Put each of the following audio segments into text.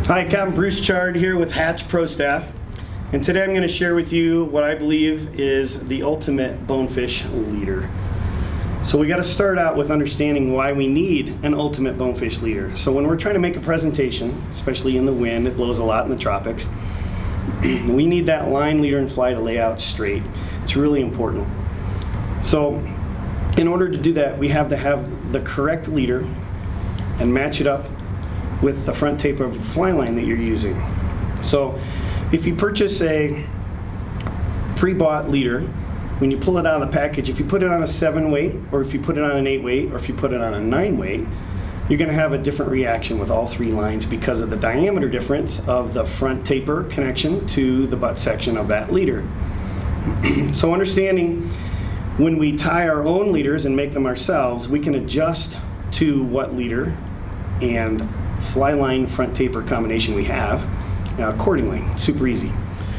Hi, Captain Bruce Chard here with Hatch Pro Staff, and today I'm going to share with you what I believe is the ultimate bonefish leader. So we got to start out with understanding why we need an ultimate bonefish leader. So when we're trying to make a presentation, especially in the wind, it blows a lot in the tropics, we need that line, leader, and fly to lay out straight. It's really important. So in order to do that, we have to have the correct leader and match it up with the front taper of the fly line that you're using. So if you purchase a pre-bought leader, when you pull it out of the package, if you put it on a 7 weight, or if you put it on an 8 weight, or if you put it on a 9 weight, you're going to have a different reaction with all three lines because of the diameter difference of the front taper connection to the butt section of that leader. So understanding when we tie our own leaders and make them ourselves, we can adjust to what leader and fly line front taper combination we have accordingly. Super easy.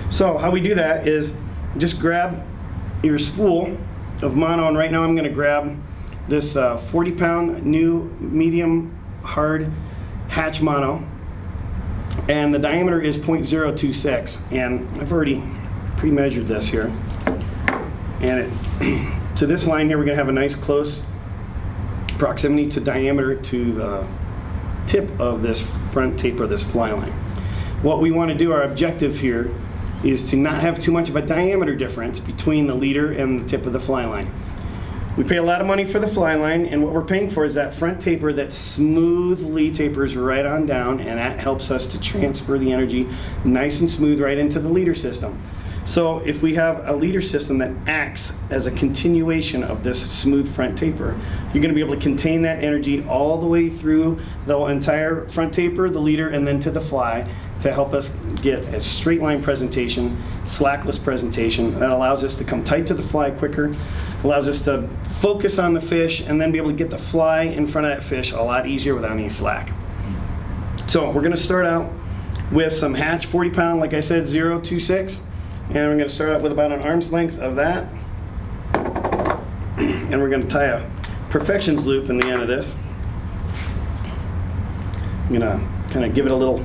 So how we do that is just grab your spool of mono, and right now I'm going to grab this 40-pound new medium hard Hatch mono, and the diameter is 0.026, and I've already pre-measured this here, and to this line here we're going to have a nice close proximity to diameter to the tip of this front taper, this fly line. What we want to do, our objective here, is to not have too much of a diameter difference between the leader and the tip of the fly line. We pay a lot of money for the fly line, and what we're paying for is that front taper that smoothly tapers right on down, and that helps us to transfer the energy nice and smooth right into the leader system. So if we have a leader system that acts as a continuation of this smooth front taper, you're going to be able to contain that energy all the way through the entire front taper, the leader, and then to the fly to help us get a straight line presentation, slackless presentation that allows us to come tight to the fly quicker, allows us to focus on the fish, and then be able to get the fly in front of that fish a lot easier without any slack. So we're going to start out with some Hatch 40-pound, like I said, 0.26. And we're going to start out with about an arm's length of that, and we're going to tie a Perfections loop in the end of this. I'm going to kind of give it a little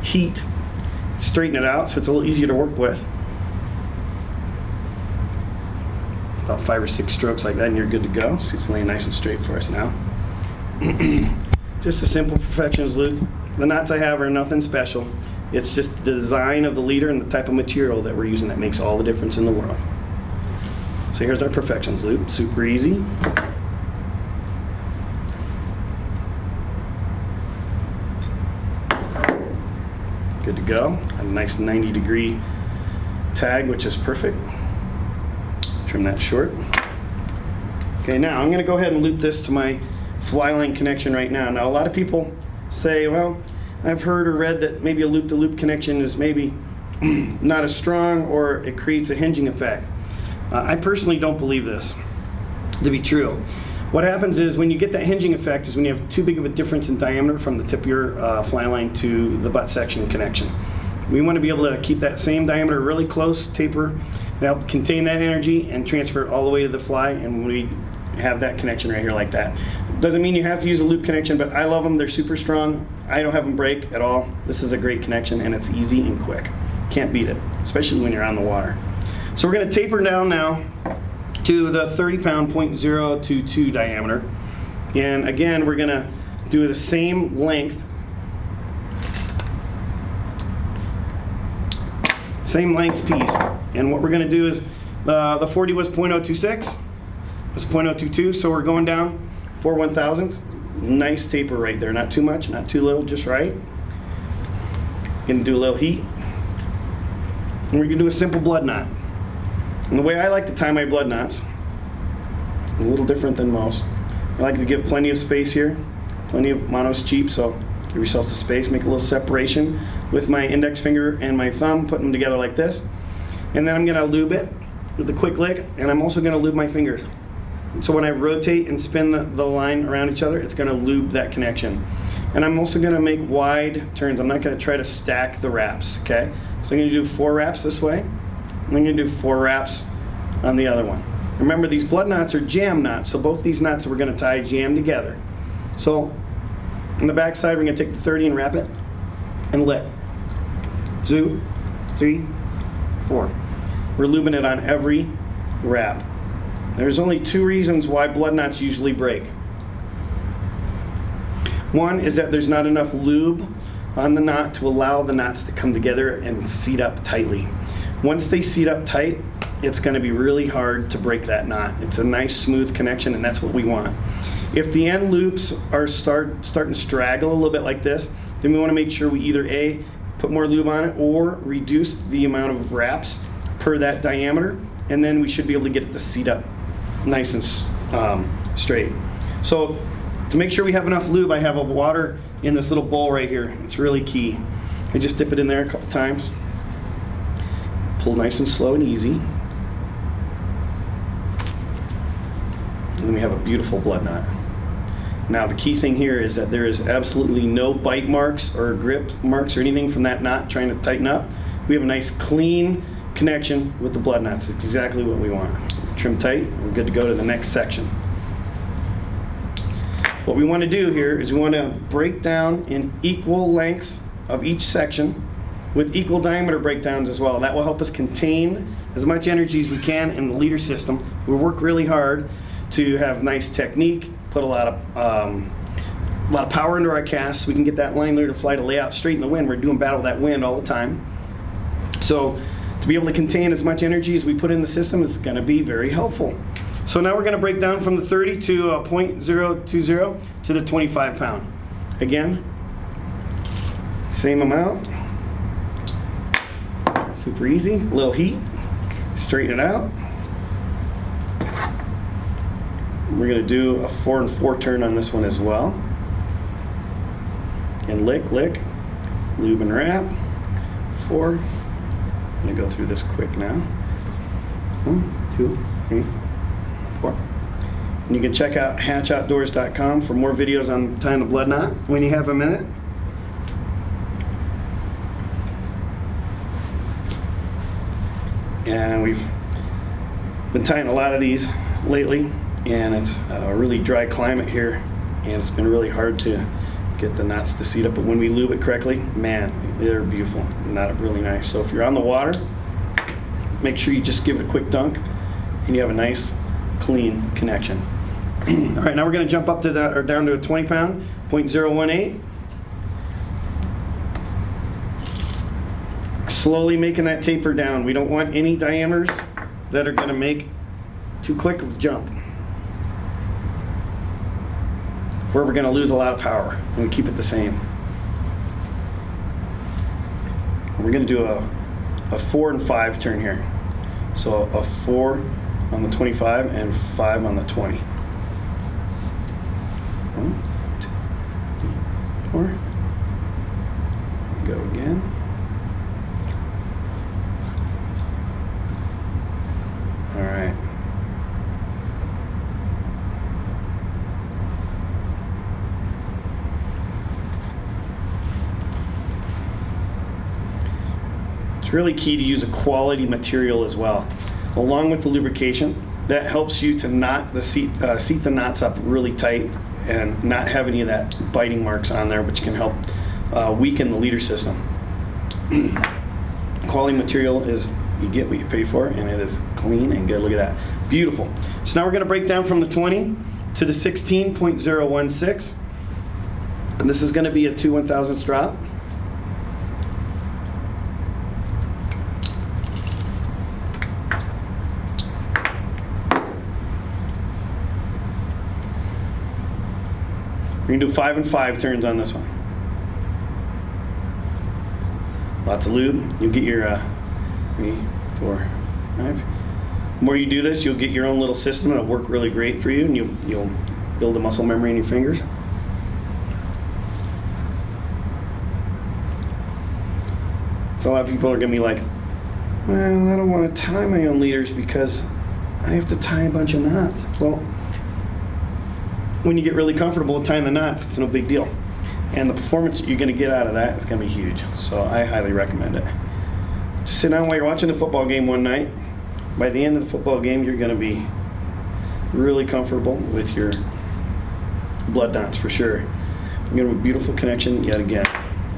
heat, straighten it out so it's a little easier to work with. About 5 or 6 strokes like that and you're good to go. See, it's laying nice and straight for us now. Just a simple Perfections loop. The knots I have are nothing special. It's just the design of the leader and the type of material that we're using that makes all the difference in the world. So here's our Perfections loop, super easy. Good to go. A nice 90-degree tag, which is perfect. Trim that short. Okay, now I'm going to go ahead and loop this to my fly line connection right now. Now a lot of people say, well, I've heard or read that maybe a loop-to-loop connection is maybe not as strong, or it creates a hinging effect. I personally don't believe this to be true. What happens is when you get that hinging effect is when you have too big of a difference in diameter from the tip of your fly line to the butt section connection. We want to be able to keep that same diameter really close, taper, and help contain that energy and transfer it all the way to the fly, and we have that connection right here like that. Doesn't mean you have to use a loop connection, but I love them. They're super strong. I don't have them break at all. This is a great connection, and it's easy and quick. Can't beat it, especially when you're on the water. So we're going to taper down now to the 30-pound 0.022 diameter, and again we're going to do the same length, piece. And what we're going to do is the 40 was 0.026. It's 0.022, so we're going down 4 1/1000ths. Nice taper right there, not too much, not too little, just right. Gonna do a little heat, and we're gonna do a simple blood knot. And the way I like to tie my blood knots, a little different than most. I like to give plenty of space here. Plenty of mono's cheap, so give yourself the space. Make a little separation with my index finger and my thumb, putting them together like this. And then I'm gonna lube it with a quick lick, and I'm also gonna lube my fingers. So when I rotate and spin the line around each other, it's going to lube that connection. And I'm also going to make wide turns. I'm not going to try to stack the wraps, okay? So I'm going to do 4 wraps this way, and I'm going to do 4 wraps on the other one. Remember, these blood knots are jam knots, so both these knots we're going to tie jam together. So on the back side, we're going to take the 30 and wrap it and lick. 2, 3, 4. We're lubing it on every wrap. There's only 2 reasons why blood knots usually break. One is that there's not enough lube on the knot to allow the knots to come together and seat up tightly. Once they seat up tight, it's going to be really hard to break that knot. It's a nice smooth connection, and that's what we want. If the end loops are starting to straggle a little bit like this, then we want to make sure we either A, put more lube on it, or reduce the amount of wraps per that diameter, and then we should be able to get it to seat up nice and straight. So to make sure we have enough lube, I have a water in this little bowl right here. It's really key. I just dip it in there a couple times. Pull nice and slow and easy. And then we have a beautiful blood knot. Now the key thing here is that there is absolutely no bite marks or grip marks or anything from that knot trying to tighten up. We have a nice clean connection with the blood knots. It's exactly what we want. Trim tight, we're good to go to the next section. What we want to do here is we want to break down in equal lengths of each section with equal diameter breakdowns as well. That will help us contain as much energy as we can in the leader system. We work really hard to have nice technique, put a lot of power into our cast so we can get that line leader fly to lay out straight in the wind. We're doing battle with that wind all the time. So to be able to contain as much energy as we put in the system is going to be very helpful. So now we're going to break down from the 30 to 0.020 to the 25 pound. Again, same amount. Super easy, a little heat, straighten it out. We're going to do a 4 and 4 turn on this one as well. And lick, lube and wrap. 4. I'm going to go through this quick now. 1, 2, 3, 4. And you can check out hatchoutdoors.com for more videos on tying the blood knot when you have a minute. And we've been tying a lot of these lately, and it's a really dry climate here, and it's been really hard to get the knots to seat up, but when we lube it correctly, man, they're beautiful, not really nice. So if you're on the water, make sure you just give it a quick dunk and you have a nice clean connection. All right, now we're going to jump up to that, or down to a 20 pound, 0.018. Slowly making that taper down. We don't want any diameters that are going to make too quick of a jump, where we're going to lose a lot of power, and we keep it the same. We're going to do a 4 and 5 turn here. So a 4 on the 25 and 5 on the 20. 1, 2, 3, 4. Go again. All right. It's really key to use a quality material as well, along with the lubrication. That helps you to knot the seat the knots up really tight and not have any of that biting marks on there, which can help weaken the leader system. Quality material is, you get what you pay for, and it is clean and good. Look at that, beautiful. So now we're going to break down from the 20 to the 16.016, and this is going to be a 2 1,000ths drop. We're going to do 5 and 5 turns on this one. Lots of lube. You'll get your 3, 4, 5. The more you do this, you'll get your own little system. It'll work really great for you, and you'll build a muscle memory in your fingers. So a lot of people are going to be like, well, I don't want to tie my own leaders because I have to tie a bunch of knots. Well, when you get really comfortable with tying the knots, it's no big deal. And the performance that you're going to get out of that is going to be huge. So I highly recommend it. Just sit down while you're watching the football game one night. By the end of the football game, you're going to be really comfortable with your blood knots for sure. We're going to have a beautiful connection yet again.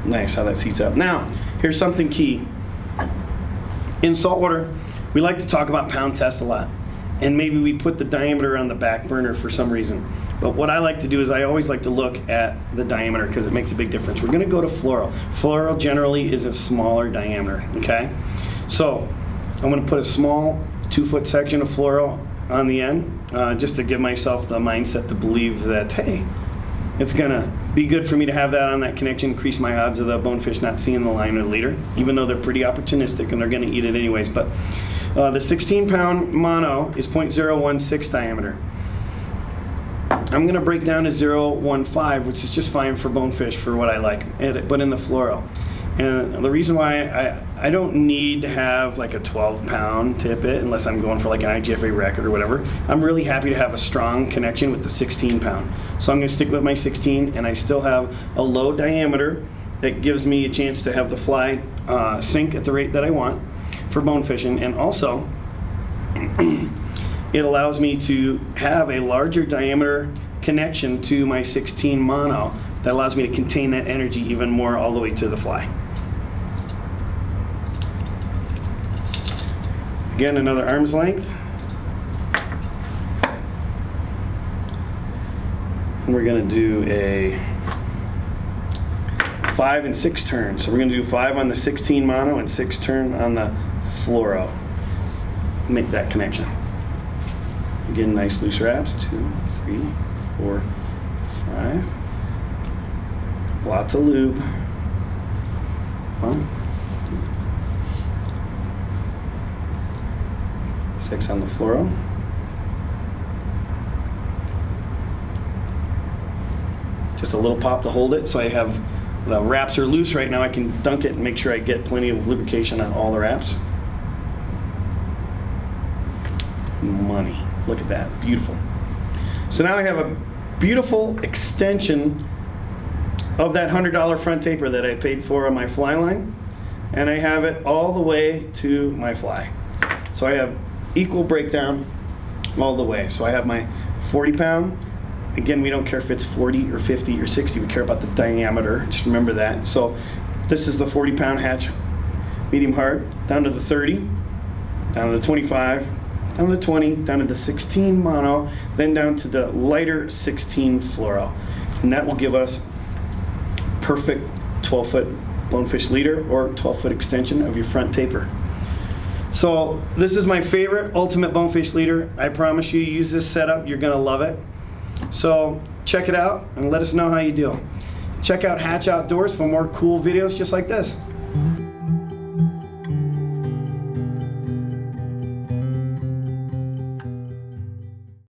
Nice how that seats up. Now, here's something key. In saltwater, we like to talk about pound test a lot. And maybe we put the diameter on the back burner for some reason. But what I like to do is I always like to look at the diameter because it makes a big difference. We're gonna go to fluoro. Fluoro generally is a smaller diameter, okay? So I'm gonna put a small 2-foot section of fluoro on the end, just to give myself the mindset to believe that, hey, it's gonna be good for me to have that on that connection, increase my odds of the bonefish not seeing the line or the leader, even though they're pretty opportunistic and they're gonna eat it anyways. But the 16-pound mono is 0.016 diameter. I'm gonna break down to 0.15, which is just fine for bonefish for what I like, but in the fluoro. And the reason why I don't need to have like a 12-pound tippet unless I'm going for like an IGFA record or whatever. I'm really happy to have a strong connection with the 16-pound. So I'm going to stick with my 16, and I still have a low diameter that gives me a chance to have the fly sink at the rate that I want for bone fishing. And also, it allows me to have a larger diameter connection to my 16 mono that allows me to contain that energy even more all the way to the fly. Again, another arm's length. And we're going to do a 5 and 6 turn. So we're going to do 5 on the 16 mono and 6 turn on the fluoro. Make that connection. Again, nice loose wraps. 2, 3, 4, 5. Lots of lube. 1, 6 on the fluoro. Just a little pop to hold it, so I have the wraps are loose right now. I can dunk it and make sure I get plenty of lubrication on all the wraps. Money. Look at that. Beautiful. So now I have a beautiful extension of that $100 front taper that I paid for on my fly line, and I have it all the way to my fly. So I have equal breakdown all the way. So I have my 40-pound. Again, we don't care if it's 40 or 50 or 60. We care about the diameter. Just remember that. So this is the 40-pound hatch, medium hard, down to the 30, down to the 25, down to the 20, down to the 16 mono, then down to the lighter 16 fluoro. And that will give us perfect 12-foot bonefish leader or 12-foot extension of your front taper. So this is my favorite ultimate bonefish leader. I promise you, use this setup, you're gonna love it. So check it out and let us know how you do. Check out Hatch Outdoors for more cool videos just like this.